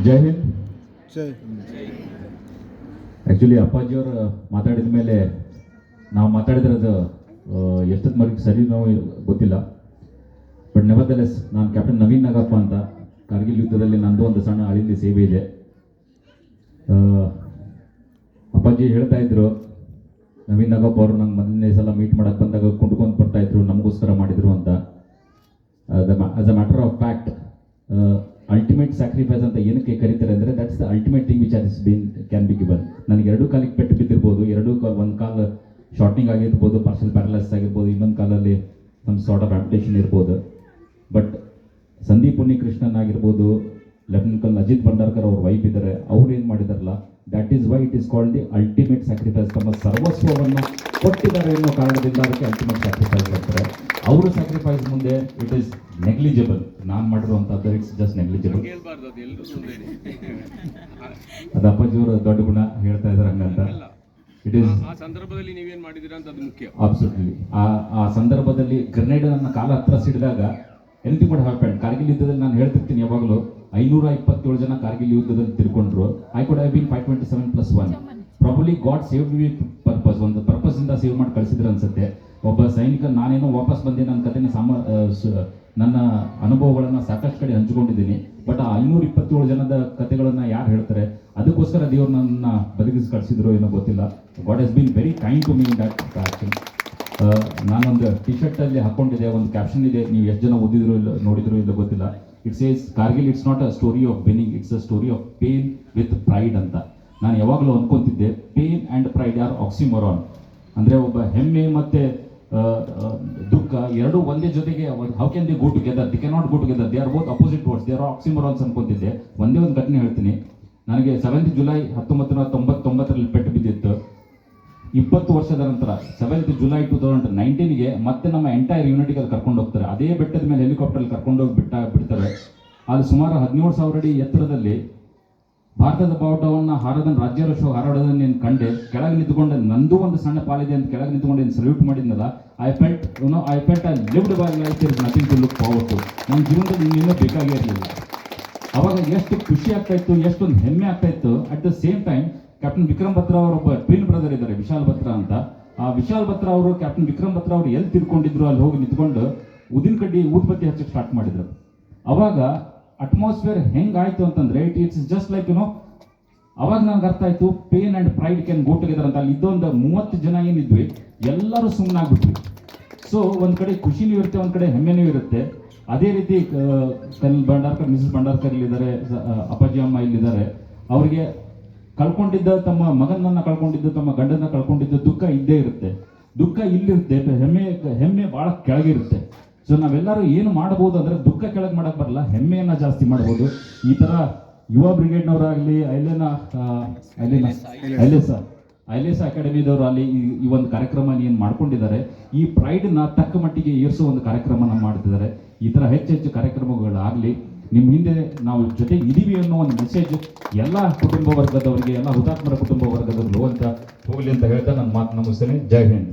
ಜೈ Hind. Actually ಅಪ್ಪಾಜಿಯವರು ಮಾತಾಡಿದ ಮೇಲೆ ನಾವು ಮಾತಾಡಿದಿರೋದು ಎಷ್ಟೊತ್ತು ಮಟ್ಟಿಗೆ ಸರಿ ನಾವು ಗೊತ್ತಿಲ್ಲ. ಬಟ್ ನೆವರ್ದಲೆಸ್ ನಾನು ಕ್ಯಾಪ್ಟನ್ ನವೀನ್ ನಾಗಪ್ಪ ಅಂತ, ಕಾರ್ಗಿಲ್ ಯುದ್ಧದಲ್ಲಿ ನಂದು ಒಂದು ಸಣ್ಣ ಅಳಿಲಿ ಸೇವೆ ಇದೆ. ಅಪ್ಪಾಜಿ ಹೇಳ್ತಾ ಇದ್ರು, ನವೀನ್ ನಾಗಪ್ಪ ಅವರು ನಂಗೆ ಮೊದಲನೇ ಸಲ ಮೀಟ್ ಮಾಡೋಕ್ಕೆ ಬಂದಾಗ ಕುಂಡ್ಕೊಂಡು ಬರ್ತಾಯಿದ್ರು, ನಮಗೋಸ್ಕರ ಮಾಡಿದರು ಅಂತ. As a matter of fact, ultimate sacrifice ಅಂತ ಏನಕ್ಕೆ ಕರೀತಾರೆ ಅಂದರೆ, that's the ultimate thing which has been can be given. ನನಗೆ ಎರಡೂ ಕಾಲಿಗೆ ಪೆಟ್ಟು ಬಿದ್ದಿರ್ಬೋದು, ಒಂದು ಕಾಲು ಶಾರ್ಟ್ನಿಂಗ್ ಆಗಿರ್ಬೋದು, ಪಾರ್ಷಲ್ ಪ್ಯಾರಲೈಸ್ ಆಗಿರ್ಬೋದು, ಇನ್ನೊಂದು ಕಾಲಲ್ಲಿ ಸಮ್ ಸಾರ್ಟ್ ಆಫ್ ಆಂಪಿಟೇಷನ್ ಇರ್ಬೋದು. ಬಟ್ ಸಂದೀಪ್ ಉನ್ನಿಕೃಷ್ಣನ್ ಆಗಿರ್ಬೋದು, ಲೆಫ್ಟಿನೆಂಟ್ ಕರ್ನಲ್ ಅಜಿತ್ ಭಂಡಾರ್ಕರ್ ಅವ್ರ ವೈಫ್ ಇದ್ದಾರೆ, ಅವ್ರು ಏನು ಮಾಡಿದಾರಲ್ಲ, that is why it is called the ultimate sacrifice. ತಮ್ಮ ಸರ್ವಸ್ವವನ್ನು ಕೊಟ್ಟಿದ್ದಾರೆ ಅನ್ನೋ ಕಾರಣದಿಂದ ಅದಕ್ಕೆ ಅಲ್ಟಿಮೇಟ್ ಸ್ಯಾಕ್ರಿಫೈಸ್ ಮಾಡ್ತಾರೆ. ಅವರು ಸ್ಯಾಕ್ರಿಫೈಸ್ ಮುಂದೆ ಇಟ್ ಈಸ್ ನೆಗ್ಲಿಜಿಬಲ್. ನಾನು ಮಾಡಿರುವಂಥದ್ದು ಇಟ್ಸ್ ಜಸ್ಟ್ ನೆಗ್ಲಿಜಿಬಲ್. ಅದು ಅಪ್ಪಾಜಿಯವರು ದೊಡ್ಡ ಗುಣ ಹೇಳ್ತಾ ಇದ್ದಾರೆ ಹಂಗಂತ. ಇಟ್ ಈಸ್ ಆ ಸಂದರ್ಭದಲ್ಲಿ ನೀವೇನು ಮಾಡಿದ್ದೀರಾ ಅಂತ ಅದು ಮುಖ್ಯ. ಅಬ್ಸಲ್ಯೂಟ್ಲಿ. ಆ ಸಂದರ್ಭದಲ್ಲಿ ಗ್ರೆನೇಡ್ ನನ್ನ ಕಾಲ ಹತ್ರ ಸಿಡಿದಾಗ ಎನಿಥಿಂಗ್ ವುಡ್ ಹ್ಯಾಪನ್. ಕಾರ್ಗಿಲ್ ಯುದ್ಧದಲ್ಲಿ ನಾನು ಹೇಳ್ತಿರ್ತೀನಿ ಯಾವಾಗಲೂ, 527 ಜನ ಕಾರ್ಗಿಲ್ ಯುದ್ಧದಲ್ಲಿ ತಿರ್ಕೊಂಡ್ರು. I could have been 527+1. Probably God save with purpose. ಒಂದು ಪರ್ಪಸ್ ಇಂದ ಸೇವ್ ಮಾಡಿ ಕಳಿಸಿದ್ರು ಅನ್ಸುತ್ತೆ. ಒಬ್ಬ ಸೈನಿಕ, ನಾನೇನೋ ವಾಪಸ್ ಬಂದೆ, ನನ್ನ ಕಥೆನ ನನ್ನ ಅನುಭವಗಳನ್ನು ಸಾಕಷ್ಟು ಕಡೆ ಹಂಚಿಕೊಂಡಿದ್ದೀನಿ. ಬಟ್ ಆ 527 ಜನದ ಕಥೆಗಳನ್ನು ಯಾರು ಹೇಳ್ತಾರೆ? ಅದಕ್ಕೋಸ್ಕರ ದೇವರು ನನ್ನ ಬದುಕಿಸಿ ಕಳಿಸಿದ್ರು ಏನೋ ಗೊತ್ತಿಲ್ಲ. God has been very kind to me in that action. ನಾನೊಂದು ಟಿ ಶರ್ಟಲ್ಲಿ ಹಾಕ್ಕೊಂಡಿದ್ದೆ, ಒಂದು ಕ್ಯಾಪ್ಷನ್ ಇದೆ, ನೀವು ಎಷ್ಟು ಜನ ಓದಿದ್ರು ಇಲ್ಲ ನೋಡಿದ್ರು ಇಲ್ಲ ಗೊತ್ತಿಲ್ಲ. It says, Kargil it's not a story of winning, it's a story of pain with pride ಅಂತ. ನಾನು ಯಾವಾಗಲೂ ಅನ್ಕೊಂತಿದ್ದೆ, pain and pride are oxymoron. ಅಂದರೆ ಒಬ್ಬ ಹೆಮ್ಮೆ ಮತ್ತು ದುಃಖ ಎರಡೂ ಒಂದೇ ಜೊತೆಗೆ how can they go together? They can not go together, they are both opposite words, they are oxymorons ಅನ್ಕೊಂತಿದ್ದೆ. ಒಂದೇ ಒಂದು ಘಟನೆ ಹೇಳ್ತೀನಿ. ನನಗೆ 7th ಜುಲೈ 1999 ಪೆಟ್ಟು ಬಿದ್ದಿತ್ತು. 20 ವರ್ಷದ ನಂತರ 7th ಜುಲೈ 2019ಗೆ ಮತ್ತೆ ನಮ್ಮ ಎಂಟೈರ್ ಯೂನಿಟಿಗೆ ಅಲ್ಲಿ ಕರ್ಕೊಂಡು ಹೋಗ್ತಾರೆ. ಅದೇ ಬೆಟ್ಟದ ಮೇಲೆ ಹೆಲಿಕಾಪ್ಟರ್ ಕರ್ಕೊಂಡೋಗಿ ಬಿಡ್ತಾರೆ. ಅಲ್ಲಿ ಸುಮಾರು 17,000 ಅಡಿ ಎತ್ತರದಲ್ಲಿ ಭಾರತದ ಬಾವುಟವನ್ನು ರಾಜ್ಯ ಹಾರಾಡೋದನ್ನು ನೀನು ಕಂಡೆ. ಕೆಳಗೆ ನಿಂತ್ಕೊಂಡೆ, ನಂದು ಒಂದು ಸಣ್ಣ ಪಾಲಿದೆ ಅಂತ ಕೆಳಗೆ ನಿಂತ್ಕೊಂಡು ಏನು ಸಲ್ಯೂಟ್ ಮಾಡಿದ್ನಲ್ಲ, I felt I lived by life, is nothing to look forward to. ನನ್ನ ಜೀವನದಲ್ಲಿ ಇನ್ನೇನೂ ಬೇಕಾಗೇ ಇರಲಿಲ್ಲ. ಅವಾಗ ಎಷ್ಟು ಖುಷಿ ಆಗ್ತಾಯಿತ್ತು, ಎಷ್ಟೊಂದು ಹೆಮ್ಮೆ ಆಗ್ತಾಯಿತ್ತು. At the same time captain Vikram Batra ಅವರೊಬ್ಬ ಟ್ವಿನ್ ಬ್ರದರ್ ಇದ್ದಾರೆ, ವಿಶಾಲ್ ಬತ್ರಾ ಅಂತ. ಆ ವಿಶಾಲ್ ಬತ್ರಾ ಅವರು ಕ್ಯಾಪ್ಟನ್ ವಿಕ್ರಮ್ ಬತ್ರಾ ಅವರು ಎಲ್ಲಿ ತಿರ್ಕೊಂಡಿದ್ರು ಅಲ್ಲಿ ಹೋಗಿ ನಿಂತ್ಕೊಂಡು ಉದಿನ ಕಡ್ಡಿ ಊದ್ಬತ್ತಿ ಹಚ್ಚಕ್ಕೆ ಸ್ಟಾರ್ಟ್ ಮಾಡಿದ್ರು. ಅವಾಗ ಅಟ್ಮಾಸ್ಫಿಯರ್ ಹೆಂಗಾಯ್ತು ಅಂತಂದ್ರೆ, ಇಟ್ಸ್ ಜಸ್ಟ್ ಲೈಕ್ ಅವಾಗ ನನಗೆ ಅರ್ಥ ಆಯ್ತು, pain and pride can go together ಅಂತ. ಅಲ್ಲಿ ಇದ್ದೊಂದು 30 ಜನ ಏನಿದ್ವಿ ಎಲ್ಲರೂ ಸುಮ್ಮನಾಗ್ಬಿಟ್ವಿ. ಸೊ ಒಂದು ಕಡೆ ಖುಷಿನೂ ಇರುತ್ತೆ, ಒಂದು ಕಡೆ ಹೆಮ್ಮೆನೂ ಇರುತ್ತೆ. ಅದೇ ರೀತಿ ಕರ್ನಲ್ ಭಂಡಾರ್ಕರ್, ಮಿಸಸ್ ಭಂಡಾರ್ಕರ್ ಇಲ್ಲಿದ್ದಾರೆ, ಅಪ್ಪಾಜಿ ಅಮ್ಮ ಇಲ್ಲಿದ್ದಾರೆ. ಅವರಿಗೆ ಕಳ್ಕೊಂಡಿದ್ದ ತಮ್ಮ ಮಗನನ್ನು ಕಳ್ಕೊಂಡಿದ್ದು, ತಮ್ಮ ಗಂಡನ ಕಳ್ಕೊಂಡಿದ್ದು ದುಃಖ ಇದ್ದೇ ಇರುತ್ತೆ. ದುಃಖ ಇಲ್ಲಿರುತ್ತೆ, ಹೆಮ್ಮೆ ಭಾಳ ಕೆಳಗಿರುತ್ತೆ. ಸೊ ನಾವೆಲ್ಲರೂ ಏನು ಮಾಡ್ಬೋದು ಅಂದರೆ, ದುಃಖ ಕೆಳಗೆ ಮಾಡೋಕ್ಕೆ ಬರಲ್ಲ, ಹೆಮ್ಮೆಯನ್ನು ಜಾಸ್ತಿ ಮಾಡ್ಬೋದು. ಈ ಥರ ಯುವ ಬ್ರಿಗೇಡ್ನವರಾಗಲಿ, ಐಲೇಸ ಅಕಾಡೆಮಿದವರಾಗಲಿ ಈ ಒಂದು ಕಾರ್ಯಕ್ರಮ ಏನು ಮಾಡ್ಕೊಂಡಿದ್ದಾರೆ. ಈ ಪ್ರೈಡ್ನ ತಕ್ಕ ಮಟ್ಟಿಗೆ ಏರಿಸೋ ಒಂದು ಕಾರ್ಯಕ್ರಮನ ಮಾಡ್ತಿದ್ದಾರೆ. ಈ ಥರ ಹೆಚ್ಚು ಕಾರ್ಯಕ್ರಮಗಳಾಗಲಿ, ನಿಮ್ಮ ಹಿಂದೆ ನಾವು ಜೊತೆಗೆ ಇದೀವಿ ಅನ್ನೋ ಒಂದು ಮೆಸೇಜ್ ಎಲ್ಲ ಕುಟುಂಬ ವರ್ಗದವರಿಗೆ, ಎಲ್ಲ ಹುತಾತ್ಮರ ಕುಟುಂಬ ವರ್ಗದವರು ಅಂತ ಹೋಗಲಿ ಅಂತ ಹೇಳ್ತಾ ನನ್ನ ಮಾತನ್ನ ಮುಗಿಸ್ತೇನೆ. ಜೈ ಹಿಂದ್.